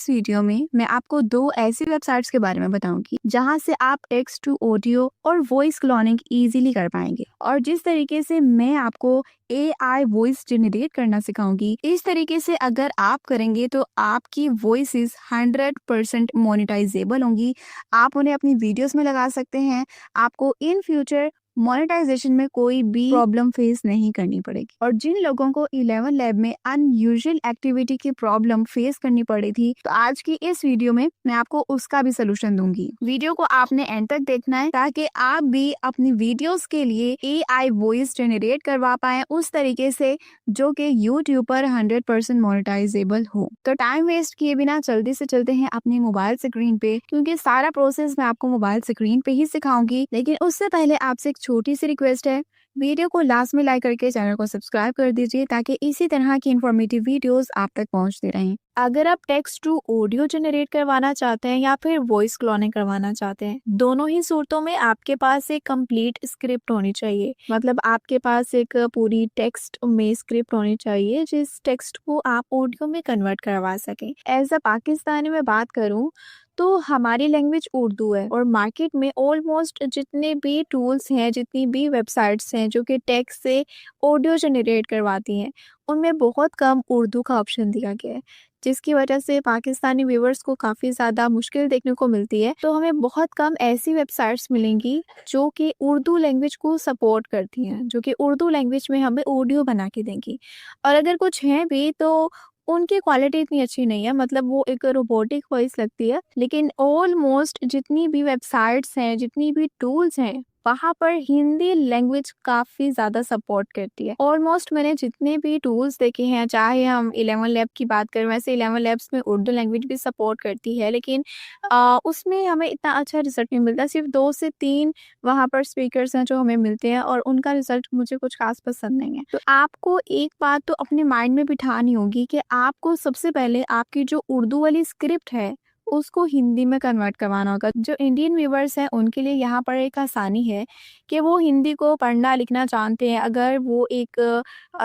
इस वीडियो में मैं आपको दो ऐसी वेबसाइट्स के बारे में बताऊंगी जहां से आप टेक्स्ट टू ऑडियो और वॉइस क्लोनिंग इजीली कर पाएंगे। और जिस तरीके से मैं आपको AI वॉइस जनरेट करना सिखाऊंगी, इस तरीके से अगर आप करेंगे तो आपकी वॉइसेस 100% मोनेटाइजेबल होंगी। आप उन्हें अपनी वीडियोस में लगा सकते हैं। आपको इन फ्यूचर मोनेटाइजेशन में कोई भी प्रॉब्लम फेस नहीं करनी पड़ेगी। और जिन लोगों को 11 लैब में अनयूजुअल एक्टिविटी की प्रॉब्लम फेस करनी पड़ी थी, तो आज की इस वीडियो में मैं आपको उसका भी सोल्यूशन दूंगी। वीडियो को आपने एंड तक देखना है ताकि आप भी अपनी वीडियोस के लिए AI वॉइस जनरेट करवा पाए उस तरीके से जो कि यूट्यूब पर 100% मोनेटाइजेबल हो। तो टाइम वेस्ट किए बिना जल्दी से चलते हैं अपनी मोबाइल स्क्रीन पे, क्योंकि सारा प्रोसेस मैं आपको मोबाइल स्क्रीन पे ही सिखाऊंगी। लेकिन उससे पहले आपसे एक छोटी सी रिक्वेस्ट है, वीडियो को लास्ट में लाइक करके चैनल को सब्सक्राइब कर दीजिए ताकि इसी तरह की इंफॉर्मेटिव वीडियोस आप तक पहुंचते रहें। अगर आप टेक्स्ट टू ऑडियो जनरेट करवाना चाहते हैं या फिर वॉइस क्लोनिंग करवाना चाहते हैं, दोनों ही सूरतों में आपके पास एक कंप्लीट स्क्रिप्ट होनी चाहिए। मतलब आपके पास एक पूरी टेक्स्ट में स्क्रिप्ट होनी चाहिए जिस टेक्स्ट को आप ऑडियो में कन्वर्ट करवा सकें। एज अ पाकिस्तानी में बात करूं तो हमारी लैंग्वेज उर्दू है और मार्केट में ऑलमोस्ट जितने भी टूल्स हैं, जितनी भी वेबसाइट्स हैं जो कि टेक्स्ट से ऑडियो जनरेट करवाती हैं, उनमें बहुत कम उर्दू का ऑप्शन दिया गया है, जिसकी वजह से पाकिस्तानी व्यूवर्स को काफ़ी ज़्यादा मुश्किल देखने को मिलती है। तो हमें बहुत कम ऐसी वेबसाइट्स मिलेंगी जो कि उर्दू लैंग्वेज को सपोर्ट करती हैं, जो कि उर्दू लैंग्वेज में हमें ऑडियो बना के देंगी। और अगर कुछ हैं भी तो उनकी क्वालिटी इतनी अच्छी नहीं है, मतलब वो एक रोबोटिक वॉइस लगती है। लेकिन ऑलमोस्ट जितनी भी वेबसाइट्स हैं, जितनी भी टूल्स हैं, वहाँ पर हिंदी लैंग्वेज काफ़ी ज़्यादा सपोर्ट करती है। ऑलमोस्ट मैंने जितने भी टूल्स देखे हैं, चाहे हम 11 लैब की बात करें, वैसे 11 लैब्स में उर्दू लैंग्वेज भी सपोर्ट करती है, लेकिन उसमें हमें इतना अच्छा रिजल्ट नहीं मिलता। सिर्फ 2 से 3 वहाँ पर स्पीकर्स हैं जो हमें मिलते हैं और उनका रिजल्ट मुझे कुछ खास पसंद नहीं है। तो आपको एक बात तो अपने माइंड में बिठानी होगी कि आपको सबसे पहले आपकी जो उर्दू वाली स्क्रिप्ट है उसको हिंदी में कन्वर्ट करवाना होगा। जो इंडियन व्यूवर्स हैं उनके लिए यहाँ पर एक आसानी है कि वो हिंदी को पढ़ना लिखना जानते हैं। अगर वो एक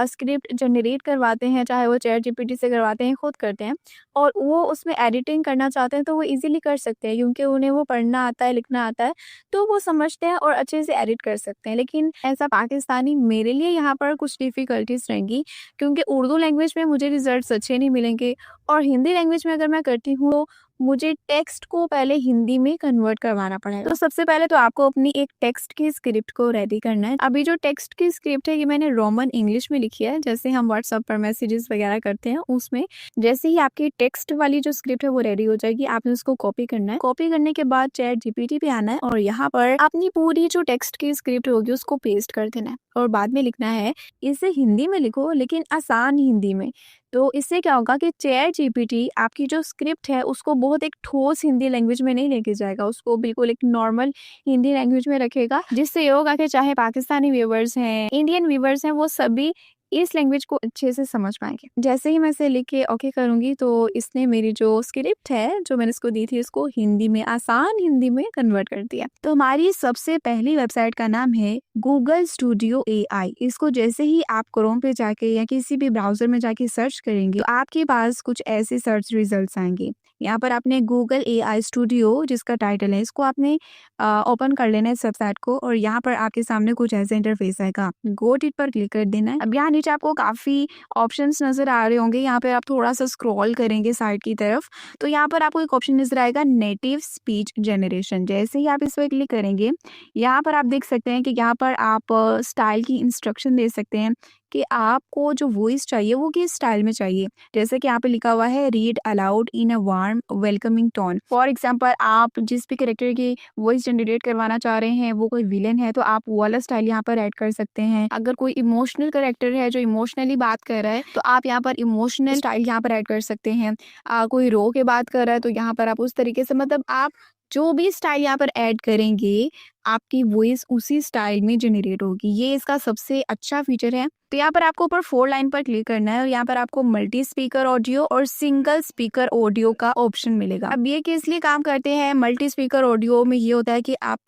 स्क्रिप्ट जनरेट करवाते हैं, चाहे वो चैट जीपीटी से करवाते हैं, खुद करते हैं, और वो उसमें एडिटिंग करना चाहते हैं, तो वो इजीली कर सकते हैं क्योंकि उन्हें वो पढ़ना आता है, लिखना आता है, तो वो समझते हैं और अच्छे से एडिट कर सकते हैं। लेकिन ऐसा पाकिस्तानी मेरे लिए यहाँ पर कुछ डिफ़िकल्टीज रहेंगी, क्योंकि उर्दू लैंग्वेज में मुझे रिजल्ट्स अच्छे नहीं मिलेंगे और हिंदी लैंग्वेज में अगर मैं करती हूँ तो मुझे टेक्स्ट को पहले हिंदी में कन्वर्ट करवाना पड़ेगा। तो सबसे पहले तो आपको अपनी एक टेक्स्ट की स्क्रिप्ट को रेडी करना है। अभी जो टेक्स्ट की स्क्रिप्ट है ये मैंने रोमन इंग्लिश में लिखी है, जैसे हम व्हाट्सएप पर मैसेजेस वगैरह करते हैं उसमें। जैसे ही आपकी टेक्स्ट वाली जो स्क्रिप्ट है वो रेडी हो जाएगी, आपने उसको कॉपी करना है। कॉपी करने के बाद चैट जीपीटी पे आना है और यहाँ पर अपनी पूरी जो टेक्स्ट की स्क्रिप्ट होगी उसको पेस्ट कर देना है और बाद में लिखना है, इसे हिंदी में लिखो लेकिन आसान हिंदी में। तो इससे क्या होगा कि चैट जीपीटी आपकी जो स्क्रिप्ट है उसको बहुत एक ठोस हिंदी लैंग्वेज में नहीं लेके जाएगा, उसको बिल्कुल एक नॉर्मल हिंदी लैंग्वेज में रखेगा, जिससे ये होगा कि चाहे पाकिस्तानी व्यूवर्स हैं, इंडियन व्यूवर्स हैं, वो सभी इस लैंग्वेज को अच्छे से समझ पाएंगे। जैसे ही मैं इसे लिख के ओके करूंगी तो इसने मेरी जो स्क्रिप्ट है जो मैंने इसको दी थी उसको हिंदी में, आसान हिंदी में कन्वर्ट कर दिया। तो हमारी सबसे पहली वेबसाइट का नाम है गूगल स्टूडियो AI। इसको जैसे ही आप क्रोम पे जाके या किसी भी ब्राउजर में जाके सर्च करेंगे तो आपके पास कुछ ऐसे सर्च रिजल्ट्स आएंगे। यहाँ पर आपने गूगल AI स्टूडियो जिसका टाइटल है इसको आपने ओपन कर लेना है इस वेबसाइट को, और यहाँ पर आपके सामने कुछ ऐसे इंटरफेस आएगा। गो इट पर क्लिक कर देना है। अब यहाँ नीचे आपको काफ़ी ऑप्शंस नज़र आ रहे होंगे, यहाँ पे आप थोड़ा सा स्क्रॉल करेंगे साइड की तरफ तो यहाँ पर आपको एक ऑप्शन नजर आएगा नेटिव स्पीच जनरेशन। जैसे ही आप इस पर क्लिक करेंगे यहाँ पर आप देख सकते हैं कि यहाँ पर आप स्टाइल की इंस्ट्रक्शन दे सकते हैं कि आपको जो वॉइस चाहिए वो किस स्टाइल में चाहिए। जैसे कि यहाँ पे लिखा हुआ है read allowed in a warm welcoming tone. For example आप जिस भी कैरेक्टर की वॉइस जनरेट करवाना चाह रहे हैं वो कोई विलन है तो आप वो वाला स्टाइल यहाँ पर ऐड कर सकते हैं। अगर कोई इमोशनल कैरेक्टर है जो इमोशनली बात कर रहा है तो आप यहाँ पर इमोशनल स्टाइल यहाँ पर ऐड कर सकते हैं। कोई रो के बात कर रहा है तो यहाँ पर आप उस तरीके से, मतलब आप जो भी स्टाइल यहाँ पर ऐड करेंगे आपकी वॉइस उसी स्टाइल में जनरेट होगी। ये इसका सबसे अच्छा फीचर है। तो यहाँ पर आपको ऊपर 4 लाइन पर क्लिक करना है और यहाँ पर आपको मल्टी स्पीकर ऑडियो और सिंगल स्पीकर ऑडियो का ऑप्शन मिलेगा। अब ये किस लिए काम करते हैं? मल्टी स्पीकर ऑडियो में ये होता है कि आप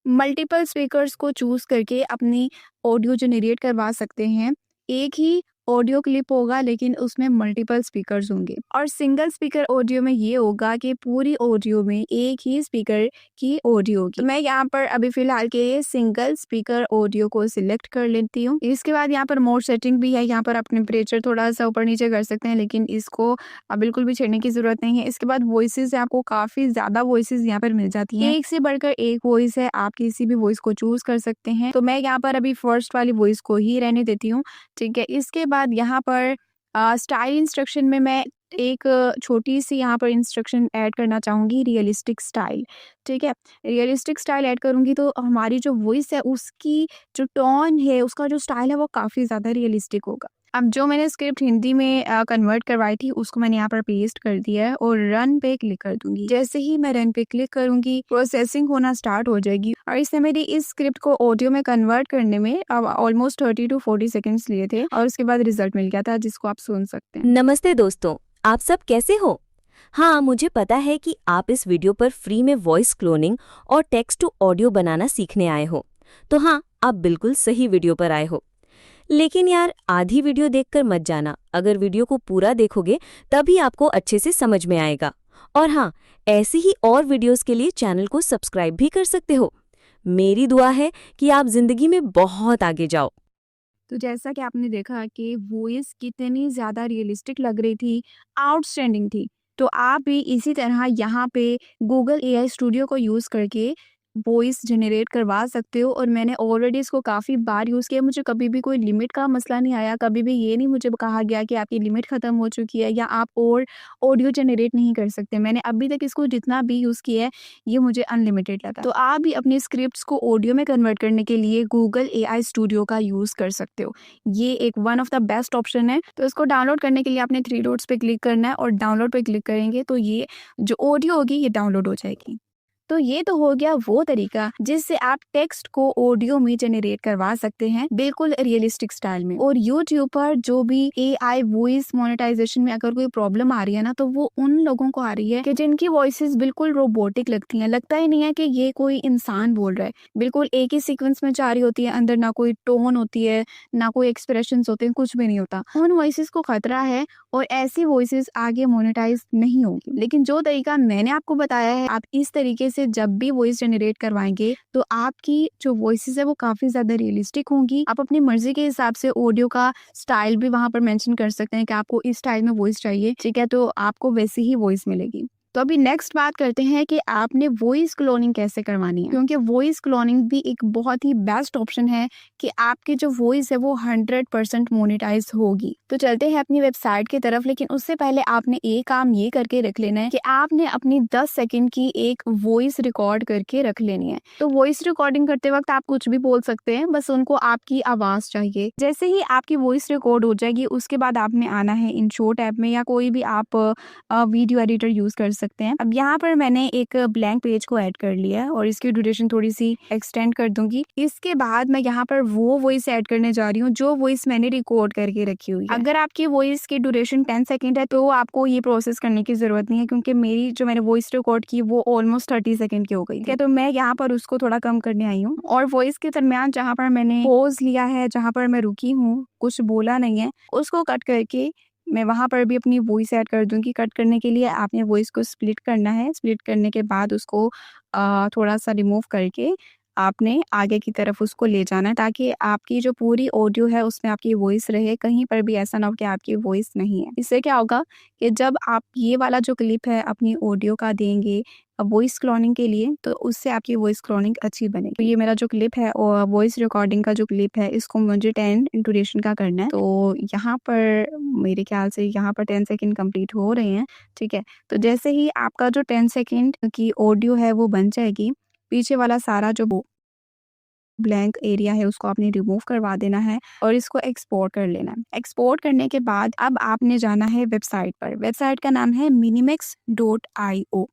मल्टीपल स्पीकर्स को चूज करके अपनी ऑडियो जनरेट करवा सकते हैं एक ही ऑडियो क्लिप होगा लेकिन उसमें मल्टीपल स्पीकर्स होंगे। और सिंगल स्पीकर ऑडियो में ये होगा कि पूरी ऑडियो में एक ही स्पीकर की ऑडियो होगी। मैं यहाँ पर अभी फिलहाल के लिए सिंगल स्पीकर ऑडियो को सिलेक्ट कर लेती हूँ। इसके बाद यहाँ पर मोड सेटिंग भी है, यहाँ पर आप टेम्परेचर थोड़ा सा ऊपर नीचे कर सकते हैं, लेकिन इसको बिल्कुल भी छेड़ने की जरूरत नहीं है। इसके बाद वॉइसेस आपको काफी ज्यादा वॉइसेस यहाँ पर मिल जाती हैं, एक से बढ़कर एक वॉइस है, आप किसी भी वॉइस को चूज कर सकते हैं। तो मैं यहाँ पर अभी फर्स्ट वाली वॉइस को ही रहने देती हूँ, ठीक है। इसके बाद यहाँ पर स्टाइल इंस्ट्रक्शन में मैं एक छोटी सी यहाँ पर इंस्ट्रक्शन ऐड करना चाहूँगी, रियलिस्टिक स्टाइल, ठीक है। रियलिस्टिक स्टाइल ऐड करूँगी तो हमारी जो वॉइस है उसकी जो टोन है, उसका जो स्टाइल है वो काफ़ी ज़्यादा रियलिस्टिक होगा। अब जो मैंने स्क्रिप्ट हिंदी में कन्वर्ट करवाई थी उसको मैंने यहाँ पर पेस्ट कर दिया है और रन पे क्लिक कर दूंगी। जैसे ही मैं रन पे क्लिक करूंगी प्रोसेसिंग होना स्टार्ट हो जाएगी। और इसने मेरी इस स्क्रिप्ट को ऑडियो में कन्वर्ट करने में ऑलमोस्ट 30 to 40 सेकेंड्स लिए थे और उसके बाद रिजल्ट मिल गया था, जिसको आप सुन सकते हैं। नमस्ते दोस्तों, आप सब कैसे हो? हाँ, मुझे पता है कि आप इस वीडियो पर फ्री में वॉइस क्लोनिंग और टेक्स्ट टू ऑडियो बनाना सीखने आए हो। तो हाँ, आप बिल्कुल सही वीडियो पर आए हो। लेकिन यार, आधी वीडियो देखकर मत जाना। अगर वीडियो को पूरा देखोगे तभी आपको अच्छे से समझ में आएगा। और हाँ, ऐसी ही और वीडियोस के लिए चैनल को सब्सक्राइब भी कर सकते हो। मेरी दुआ है कि आप जिंदगी में बहुत आगे जाओ। तो जैसा कि आपने देखा कि वॉइस कितनी ज़्यादा रियलिस्टिक लग रही थी, आउटस्टैंडिंग थी। तो आप भी इसी तरह यहाँ पे गूगल एआई स्टूडियो को यूज़ करके वॉइस जनरेट करवा सकते हो। और मैंने ऑलरेडी इसको काफ़ी बार यूज़ किया, मुझे कभी भी कोई लिमिट का मसला नहीं आया, कभी भी ये नहीं मुझे कहा गया कि आपकी लिमिट ख़त्म हो चुकी है या आप और ऑडियो जनरेट नहीं कर सकते। मैंने अभी तक इसको जितना भी यूज़ किया है ये मुझे अनलिमिटेड लगा। तो आप भी अपने स्क्रिप्ट्स को ऑडियो में कन्वर्ट करने के लिए गूगल एआई स्टूडियो का यूज़ कर सकते हो। ये एक one of the best option है। तो इसको डाउनलोड करने के लिए आपने 3 डॉट्स पे क्लिक करना है और डाउनलोड पे क्लिक करेंगे तो ये जो ऑडियो होगी ये डाउनलोड हो जाएगी। तो ये तो हो गया वो तरीका जिससे आप टेक्स्ट को ऑडियो में जनरेट करवा सकते हैं, बिल्कुल रियलिस्टिक स्टाइल में। और यूट्यूब पर जो भी एआई वॉइस मोनेटाइजेशन में अगर कोई प्रॉब्लम आ रही है ना, तो वो उन लोगों को आ रही है कि जिनकी वॉइसेस बिल्कुल रोबोटिक लगती हैं, लगता ही नहीं है कि ये कोई इंसान बोल रहा है, बिल्कुल एक ही सीक्वेंस में जा रही होती है, अंदर ना कोई टोन होती है, ना कोई एक्सप्रेशन होते हैं, कुछ भी नहीं होता। उन वॉइसेस को खतरा है और ऐसी वॉइसेस आगे मोनेटाइज नहीं होगी। लेकिन जो तरीका मैंने आपको बताया है, आप इस तरीके से जब भी वॉइस जनरेट करवाएंगे तो आपकी जो वॉइसेस है वो काफी ज्यादा रियलिस्टिक होंगी। आप अपनी मर्जी के हिसाब से ऑडियो का स्टाइल भी वहां पर मेंशन कर सकते हैं कि आपको इस स्टाइल में वॉइस चाहिए, ठीक है, तो आपको वैसी ही वॉइस मिलेगी। तो अभी नेक्स्ट बात करते हैं कि आपने वॉइस क्लोनिंग कैसे करवानी है, क्योंकि वॉइस क्लोनिंग भी एक बहुत ही बेस्ट ऑप्शन है कि आपकी जो वॉइस है वो 100% मोनेटाइज होगी। तो चलते हैं अपनी वेबसाइट की तरफ, लेकिन उससे पहले आपने एक काम ये करके रख लेना है कि आपने अपनी 10 सेकंड की एक वॉइस रिकॉर्ड करके रख लेनी है। तो वॉइस रिकॉर्डिंग करते वक्त आप कुछ भी बोल सकते हैं, बस उनको आपकी आवाज चाहिए। जैसे ही आपकी वॉइस रिकॉर्ड हो जाएगी उसके बाद आपने आना है InShot ऐप में या कोई भी आप वीडियो एडिटर यूज कर सकते हैं। अब यहाँ पर मैंने एक ब्लैंक पेज को ऐड कर लिया है और इसकी ड्यूरेशन थोड़ी सी एक्सटेंड कर दूंगी। इसके बाद मैं यहाँ पर वो वॉइस ऐड करने जा रही हूँ जो वॉइस मैंने रिकॉर्ड करके रखी हुई है। अगर आपकी वॉइस की ड्यूरेशन 10 सेकंड है तो आपको ये प्रोसेस करने की जरूरत नहीं है, क्योंकि मेरी जो मैंने वॉइस रिकॉर्ड की वो ऑलमोस्ट 30 सेकंड की हो गई है। तो मैं यहाँ पर उसको थोड़ा कम करने आई हूँ और वॉइस के दरमियान जहाँ पर मैंने पॉज लिया है, जहाँ पर मैं रुकी हूँ, कुछ बोला नहीं है, उसको कट करके मैं वहाँ पर भी अपनी वॉइस ऐड कर दूंगी। कट करने के लिए आपने वॉइस को स्प्लिट करना है। स्प्लिट करने के बाद उसको थोड़ा सा रिमूव करके आपने आगे की तरफ उसको ले जाना है, ताकि आपकी जो पूरी ऑडियो है उसमें आपकी वॉइस रहे, कहीं पर भी ऐसा ना हो कि आपकी वॉइस नहीं है। इससे क्या होगा कि जब आप ये वाला जो क्लिप है अपनी ऑडियो का देंगे वॉइस क्लोनिंग के लिए, तो उससे आपकी वॉइस क्लोनिंग अच्छी बनेगी। तो ये मेरा जो क्लिप है और वॉइस रिकॉर्डिंग का जो क्लिप है, इसको मुझे 10 ड्यूरेशन का करना है। तो यहाँ पर मेरे ख्याल से यहाँ पर 10 सेकेंड कंप्लीट हो रहे हैं, ठीक है। तो जैसे ही आपका जो 10 सेकेंड की ऑडियो है वो बन जाएगी, पीछे वाला सारा जो ब्लैंक एरिया है उसको आपने रिमूव करवा देना है और इसको एक्सपोर्ट कर लेना है। एक्सपोर्ट करने के बाद अब आपने जाना है वेबसाइट पर। वेबसाइट का नाम है minimax.io,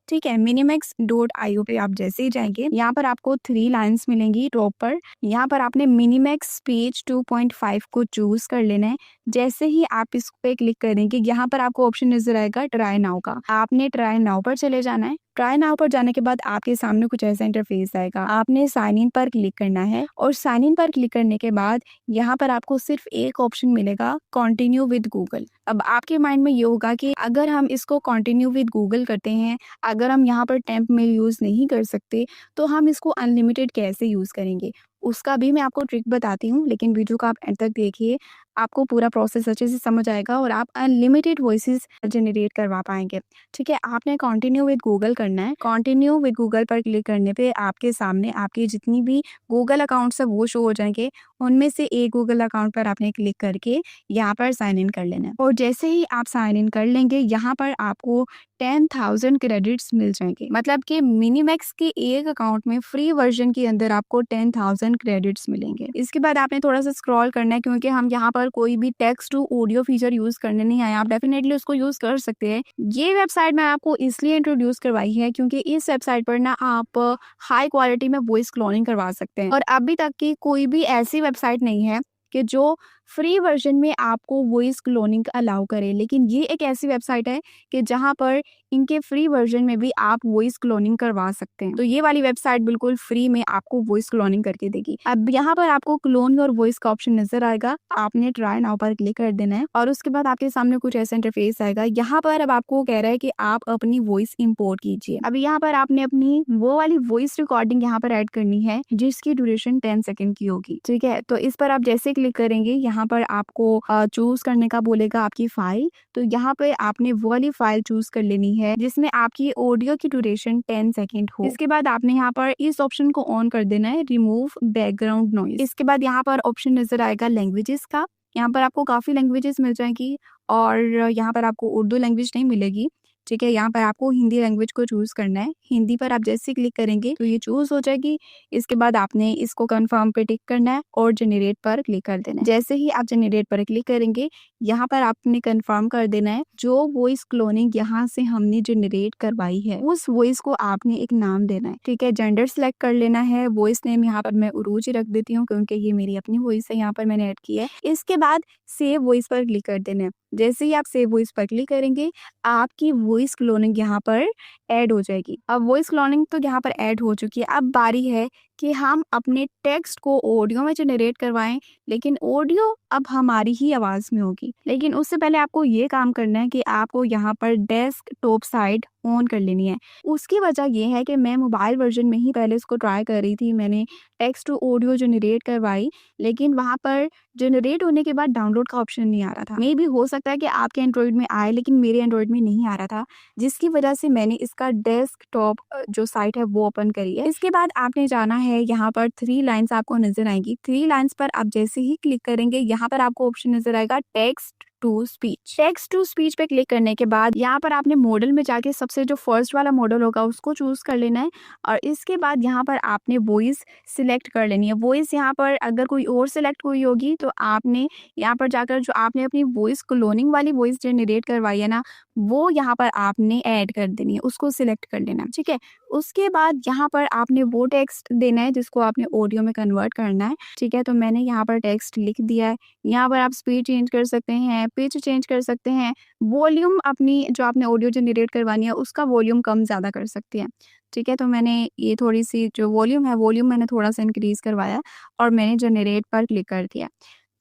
ठीक है। minimax.io पे आप जैसे ही जाएंगे यहाँ पर आपको 3 लाइन्स मिलेंगी टॉप पर। यहाँ पर आपने मिनीमैक्स पेज 2.5 को चूज कर लेना है। जैसे ही आप इस पे क्लिक करेंगे यहाँ पर आपको ऑप्शन नजर आएगा ट्राई नाउ का, आपने ट्राई नाउ पर चले जाना है। ट्राई नाउ पर जाने के बाद आपके सामने कुछ ऐसा इंटरफेस आएगा। आपने साइन इन पर क्लिक करना है और साइन इन पर क्लिक करने के बाद यहाँ पर आपको सिर्फ एक ऑप्शन मिलेगा, कंटिन्यू विद गूगल। अब आपके माइंड में ये होगा कि अगर हम इसको कंटिन्यू विद गूगल करते हैं, अगर हम यहाँ पर टेम्प मेल यूज़ नहीं कर सकते तो हम इसको अनलिमिटेड कैसे यूज़ करेंगे, उसका भी मैं आपको ट्रिक बताती हूँ। लेकिन वीडियो को आप एंड तक देखिए, आपको पूरा प्रोसेस अच्छे से समझ आएगा और आप अनलिमिटेड वॉइसेस जनरेट करवा पाएंगे। ठीक है, आपने कंटिन्यू विद गूगल करना है। कंटिन्यू विद गूगल पर क्लिक करने पे आपके सामने आपके जितनी भी गूगल अकाउंट्स है वो शो हो जाएंगे। उनमें से एक गूगल अकाउंट पर आपने क्लिक करके यहाँ पर साइन इन कर लेना है और जैसे ही आप साइन इन कर लेंगे यहाँ पर आपको 10,000 क्रेडिट्स मिल जाएंगे। मतलब कि मिनीमैक्स के एक अकाउंट में फ्री वर्जन के अंदर आपको 10,000 क्रेडिट्स मिलेंगे। इसके बाद आपने थोड़ा सा स्क्रॉल करना है क्योंकि हम यहाँ पर कोई भी text to audio feature use करने नहीं आए। आप डेफिनेटली उसको यूज कर सकते हैं। ये वेबसाइट मैं आपको इसलिए इंट्रोड्यूस करवाई है क्योंकि इस वेबसाइट पर ना आप हाई क्वालिटी में वॉइस क्लोनिंग करवा सकते हैं और अभी तक की कोई भी ऐसी वेबसाइट नहीं है कि जो फ्री वर्जन में आपको वॉइस क्लोनिंग अलाउ करे। लेकिन ये एक ऐसी वेबसाइट है कि जहां पर इनके फ्री वर्जन में भी आप वॉइस क्लोनिंग करवा सकते हैं। तो ये वाली वेबसाइट बिल्कुल फ्री में आपको वॉइस क्लोनिंग करके देगी। अब यहाँ पर आपको क्लोन योर वॉइस का ऑप्शन नजर आएगा। आपने ट्राई नाउ पर क्लिक कर देना है और उसके बाद आपके सामने कुछ ऐसा इंटरफेस आएगा। यहाँ पर अब आपको कह रहा है कि आप अपनी वॉइस इम्पोर्ट कीजिए। अब यहाँ पर आपने अपनी वो वाली वॉइस रिकॉर्डिंग यहाँ पर ऐड करनी है जिसकी ड्यूरेशन 10 सेकेंड की होगी। ठीक है, तो इस पर आप जैसे क्लिक करेंगे यहाँ पर आपको चूज करने का बोलेगा आपकी फाइल। तो यहाँ पे आपने वो वाली फाइल चूज कर लेनी है जिसमें आपकी ऑडियो की ड्यूरेशन 10 सेकेंड हो। इसके बाद आपने यहाँ पर इस ऑप्शन को ऑन कर देना है, रिमूव बैकग्राउंड नॉइज। इसके बाद यहाँ पर ऑप्शन नजर आएगा लैंग्वेजेस का। यहाँ पर आपको काफी लैंग्वेजेस मिल जाएंगी और यहाँ पर आपको उर्दू लैंग्वेज नहीं मिलेगी। ठीक है, यहाँ पर आपको हिंदी लैंग्वेज को चूज करना है। हिंदी पर आप जैसे क्लिक करेंगे तो ये चूज हो जाएगी। इसके बाद आपने इसको कंफर्म पे टिक करना है और जनरेट पर क्लिक कर देना है। जैसे ही आप जनरेट पर क्लिक करेंगे यहाँ पर आपने कंफर्म कर देना है जो वॉइस क्लोनिंग यहाँ से हमने जनरेट करवाई है उस वॉइस को आपने एक नाम देना है। ठीक है, जेंडर सेलेक्ट कर लेना है। वॉइस नेम यहाँ पर मैं उरूज ही रख देती हूँ क्योंकि ये मेरी अपनी वॉइस है, यहाँ पर मैंने ऐड की है। इसके बाद सेव वॉइस पर क्लिक कर देना है। जैसे ही आप सेव वॉइस पर क्लिक करेंगे आपकी वॉइस क्लोनिंग यहाँ पर ऐड हो जाएगी। अब वॉइस क्लोनिंग तो यहाँ पर ऐड हो चुकी है। अब बारी है कि हम अपने टेक्स्ट को ऑडियो में जनरेट करवाएं, लेकिन ऑडियो अब हमारी ही आवाज में होगी। लेकिन उससे पहले आपको ये काम करना है कि आपको यहाँ पर डेस्कटॉप साइड ऑन कर लेनी है। उसकी वजह ये है कि मैं मोबाइल वर्जन में ही पहले इसको ट्राई कर रही थी। मैंने टेक्स्ट टू ऑडियो जनरेट करवाई लेकिन वहाँ पर जनरेट होने के बाद डाउनलोड का ऑप्शन नहीं आ रहा था। मे भी हो सकता है कि आपके एंड्रॉइड में आए लेकिन मेरे एंड्रॉइड में नहीं आ रहा था, जिसकी वजह से मैंने इसका डेस्कटॉप जो साइट है वो ओपन करी है। इसके बाद आपने जाना है, यहाँ पर 3 लाइन्स आपको नजर आएंगी। 3 लाइन्स पर आप जैसे ही क्लिक करेंगे यहाँ पर आपको ऑप्शन नजर आएगा text to speech. Text to speech पे क्लिक करने के बाद यहाँ पर आपने मॉडल में जाके सबसे जो फर्स्ट वाला मॉडल होगा उसको चूज कर लेना है और इसके बाद यहाँ पर आपने वॉइस सिलेक्ट कर लेनी है। वॉइस यहाँ पर अगर कोई और सिलेक्ट हुई होगी तो आपने यहाँ पर जाकर जो आपने अपनी वॉइस क्लोनिंग वाली वॉइस जनरेट करवाई है ना वो यहाँ पर आपने ऐड कर देनी है, उसको सिलेक्ट कर लेना। ठीक है, उसके बाद यहाँ पर आपने वो टेक्स्ट देना है जिसको आपने ऑडियो में कन्वर्ट करना है। ठीक है, तो मैंने यहाँ पर टेक्स्ट लिख दिया है। यहाँ पर आप स्पीड चेंज कर सकते हैं, पिच चेंज कर सकते हैं, वॉल्यूम अपनी जो आपने ऑडियो जनरेट करवानी है उसका वॉल्यूम कम ज़्यादा कर सकते हैं। ठीक है, तो मैंने ये थोड़ी सी जो वॉल्यूम है वॉल्यूम मैंने थोड़ा सा इंक्रीज़ करवाया और मैंने जनरेट पर क्लिक कर दिया।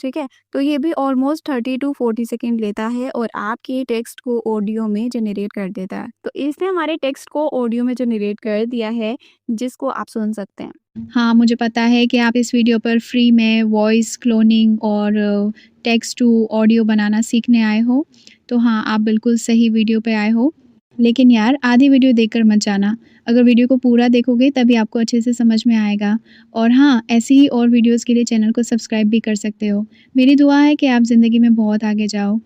ठीक है, तो ये भी ऑलमोस्ट 30 to 40 सेकेंड लेता है और आपके टेक्स्ट को ऑडियो में जनरेट कर देता है। तो इसने हमारे टेक्स्ट को ऑडियो में जनरेट कर दिया है जिसको आप सुन सकते हैं। हाँ, मुझे पता है कि आप इस वीडियो पर फ्री में वॉइस क्लोनिंग और टेक्स्ट टू ऑडियो बनाना सीखने आए हो। तो हाँ, आप बिल्कुल सही वीडियो पे आए हो। लेकिन यार आधी वीडियो देखकर मत जाना। अगर वीडियो को पूरा देखोगे तभी आपको अच्छे से समझ में आएगा। और हाँ, ऐसी ही और वीडियोस के लिए चैनल को सब्सक्राइब भी कर सकते हो। मेरी दुआ है कि आप ज़िंदगी में बहुत आगे जाओ।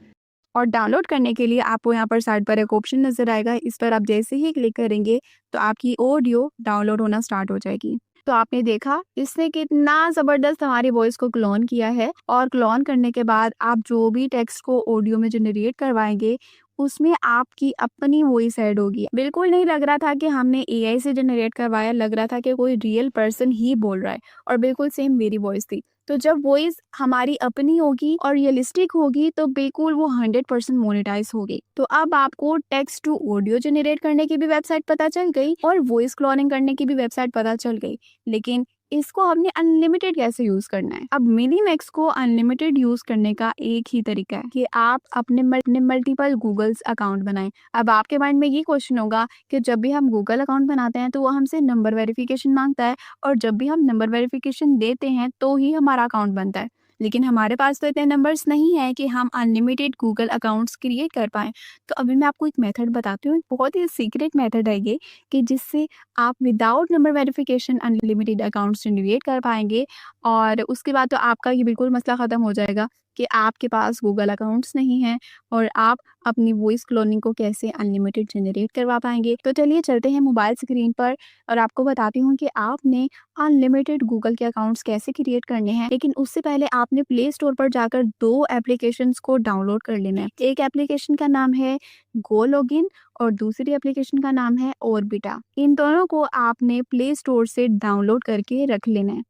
और डाउनलोड करने के लिए आपको यहाँ पर साइड पर एक ऑप्शन नजर आएगा। इस पर आप जैसे ही क्लिक करेंगे तो आपकी ऑडियो डाउनलोड होना स्टार्ट हो जाएगी। तो आपने देखा इसने कितना ज़बरदस्त हमारी वॉइस को क्लोन किया है और क्लोन करने के बाद आप जो भी टेक्स्ट को ऑडियो में जनरेट करवाएंगे उसमें आपकी अपनी वॉइस ऐड होगी। बिल्कुल नहीं लग रहा था कि हमने एआई से जनरेट करवाया, लग रहा था कि कोई रियल पर्सन ही बोल रहा है और बिल्कुल सेम मेरी वॉइस थी। तो जब वॉइस हमारी अपनी होगी और रियलिस्टिक होगी तो बिल्कुल वो 100% मोनेटाइज होगी। तो अब आपको टेक्स्ट टू ऑडियो जनरेट करने की भी वेबसाइट पता चल गई और वॉइस क्लोनिंग करने की भी वेबसाइट पता चल गई, लेकिन इसको हमने अनलिमिटेड कैसे यूज करना है। अब मिनीमैक्स को अनलिमिटेड यूज करने का एक ही तरीका है कि आप अपने मल्टीपल गूगल्स अकाउंट बनाएं। अब आपके माइंड में ये क्वेश्चन होगा कि जब भी हम गूगल अकाउंट बनाते हैं तो वो हमसे नंबर वेरिफिकेशन मांगता है, और जब भी हम नंबर वेरिफिकेशन देते हैं तो ही हमारा अकाउंट बनता है, लेकिन हमारे पास तो इतने नंबर्स नहीं है कि हम अनलिमिटेड गूगल अकाउंट्स क्रिएट कर पाएँ। तो अभी मैं आपको एक मेथड बताती हूँ, बहुत ही सीक्रेट मेथड है ये, कि जिससे आप without number verification unlimited accounts generate कर पाएँगे, और उसके बाद तो आपका ये बिल्कुल मसला ख़त्म हो जाएगा कि आपके पास गूगल अकाउंट्स नहीं हैं और आप अपनी वॉइस क्लोनिंग को कैसे अनलिमिटेड जनरेट करवा पाएँगे। तो चलिए चलते हैं मोबाइल स्क्रीन पर और आपको बताती हूँ कि आपने अनलिमिटेड गूगल के अकाउंट्स कैसे क्रिएट करने हैं। लेकिन उससे पहले आपने प्ले स्टोर पर जाकर 2 एप्लीकेशंस को डाउनलोड कर लेना है। एक एप्लीकेशन का नाम है गो लॉगिन और दूसरी एप्लीकेशन का नाम है ऑर्बिटा। इन दोनों को आपने प्ले स्टोर से डाउनलोड करके रख लेना है।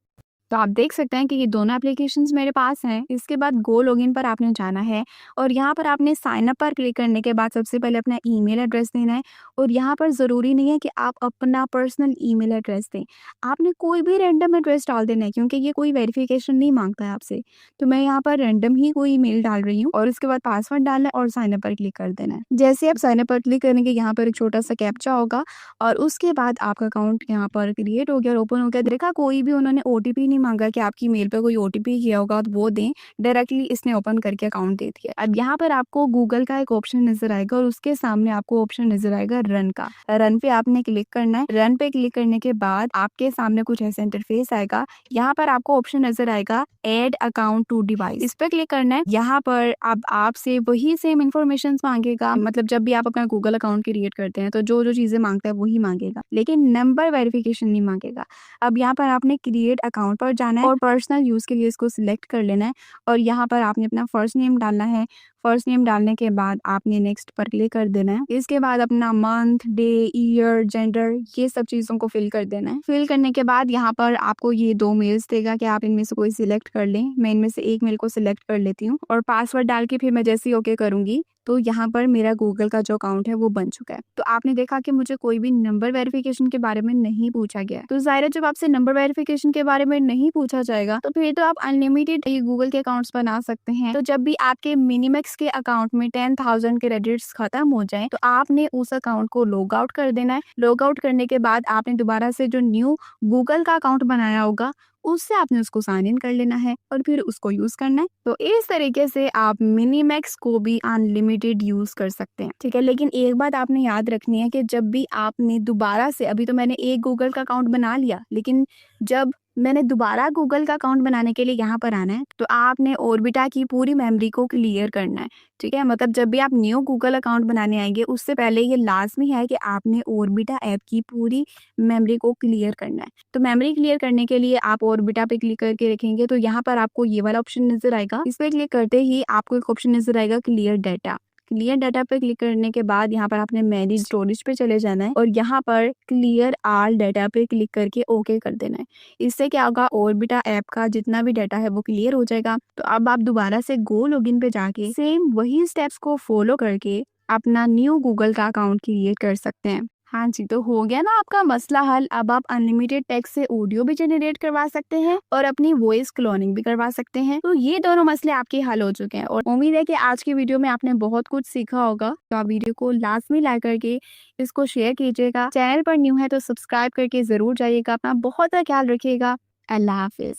तो आप देख सकते हैं कि ये दोनों एप्लीकेशंस मेरे पास हैं। इसके बाद गो लॉगिन पर आपने जाना है और यहाँ पर आपने साइन अप पर क्लिक करने के बाद सबसे पहले अपना ईमेल एड्रेस देना है, और यहाँ पर ज़रूरी नहीं है कि आप अपना पर्सनल ईमेल एड्रेस दें। आपने कोई भी रैंडम एड्रेस डाल देना है, क्योंकि ये कोई वेरिफिकेशन नहीं मांगता है आपसे। तो मैं यहाँ पर रैंडम ही कोई ईमेल डाल रही हूँ और उसके बाद पासवर्ड डालना है और साइन अप पर क्लिक कर देना है। जैसे आप साइन अप पर क्लिक करेंगे यहाँ पर एक छोटा सा कैप्चा होगा और उसके बाद आपका अकाउंट यहाँ पर क्रिएट हो गया और ओपन हो गया। देखा, कोई भी उन्होंने ओटीपी नहीं मांगा कि आपकी मेल पे कोई ओटीपी किया होगा तो वो दें, डायरेक्टली इसने ओपन करके अकाउंट दे दिया। अब यहाँ पर आपको गूगल का एक ऑप्शन नजर आएगा और उसके सामने आपको ऑप्शन नजर आएगा रन का। रन पे आपने क्लिक करना है। रन पे क्लिक करने के बाद आपके सामने कुछ ऐसा इंटरफेस आएगा। यहाँ पर आपको ऑप्शन नजर आएगा एड अकाउंट टू डिवाइस, इस पे क्लिक करना है। यहाँ पर अब आपसे वही सेम इन्फॉर्मेशन मांगेगा, मतलब जब भी आप अपना गूगल अकाउंट क्रिएट करते हैं तो जो जो चीजें मांगता है वही मांगेगा, लेकिन नंबर वेरिफिकेशन नहीं मांगेगा। अब यहाँ पर आपने क्रिएट अकाउंट पर जाना है और पर्सनल यूज के लिए इसको सिलेक्ट कर लेना है और यहाँ पर आपने अपना फर्स्ट नेम डालना है। फर्स्ट नेम डालने के बाद आपने नेक्स्ट पर क्लिक कर देना है। इसके बाद अपना मंथ, डे, ईयर, जेंडर, ये सब चीज़ों को फिल कर देना है। फिल करने के बाद यहाँ पर आपको ये 2 मेल्स देगा कि आप इनमें से कोई सिलेक्ट कर लें। मैं इनमें से एक मेल को सिलेक्ट कर लेती हूँ और पासवर्ड डाल के फिर मैं जैसे ही ओके करूँगी तो यहाँ पर मेरा गूगल का जो अकाउंट है वो बन चुका है। तो आपने देखा कि मुझे कोई भी नंबर वेरिफिकेशन के बारे में नहीं पूछा गया। तो ज़ाहिर है जब आपसे नंबर वेरिफिकेशन के बारे में नहीं पूछा जाएगा तो फिर तो आप अनलिमिटेड ये गूगल के अकाउंट्स बना सकते हैं। तो जब भी आपके मिनीमैक्स के अकाउंट में 10,000 के क्रेडिट्स खत्म हो जाए तो आपने उस अकाउंट को लॉग आउट कर देना है। लॉग आउट करने के बाद आपने दोबारा से जो न्यू गूगल का अकाउंट बनाया होगा उससे आपने उसको साइन इन कर लेना है और फिर उसको यूज करना है। तो इस तरीके से आप मिनीमैक्स को भी अनलिमिटेड यूज कर सकते हैं, ठीक है। लेकिन एक बात आपने याद रखनी है कि जब भी आपने दोबारा से, अभी तो मैंने एक गूगल का अकाउंट बना लिया, लेकिन जब मैंने दोबारा गूगल का अकाउंट बनाने के लिए यहाँ पर आना है तो आपने ऑर्बिटा की पूरी मेमोरी को क्लियर करना है, ठीक है। मतलब जब भी आप न्यू गूगल अकाउंट बनाने आएंगे उससे पहले ये लाजमी है कि आपने ऑर्बिटा ऐप की पूरी मेमोरी को क्लियर करना है। तो मेमोरी क्लियर करने के लिए आप ऑर्बिटा पे क्लिक करके रखेंगे तो यहाँ पर आपको ये वाला ऑप्शन नजर आएगा। इस पर क्लिक करते ही आपको एक ऑप्शन नजर आएगा क्लियर डाटा। क्लियर डाटा पे क्लिक करने के बाद यहाँ पर आपने मैनेज स्टोरेज पे चले जाना है और यहाँ पर क्लियर ऑल डाटा पे क्लिक करके ओके कर देना है। इससे क्या होगा, ऑर्बिटा ऐप का जितना भी डाटा है वो क्लियर हो जाएगा। तो अब आप दोबारा से गो लॉगिन पे जाके सेम वही स्टेप्स को फॉलो करके अपना न्यू गूगल का अकाउंट क्रिएट कर सकते हैं। हाँ जी, तो हो गया ना आपका मसला हल। अब आप अनलिमिटेड टेक्स्ट से ऑडियो भी जनरेट करवा सकते हैं और अपनी वॉइस क्लोनिंग भी करवा सकते हैं। तो ये दोनों मसले आपके हल हो चुके हैं और उम्मीद है कि आज की वीडियो में आपने बहुत कुछ सीखा होगा। तो आप वीडियो को लाजमी लाइक करके इसको शेयर कीजिएगा। चैनल पर न्यू है तो सब्सक्राइब करके जरूर जाइएगा। अपना बहुत सा ख्याल रखिएगा। अल्लाह हाफिज।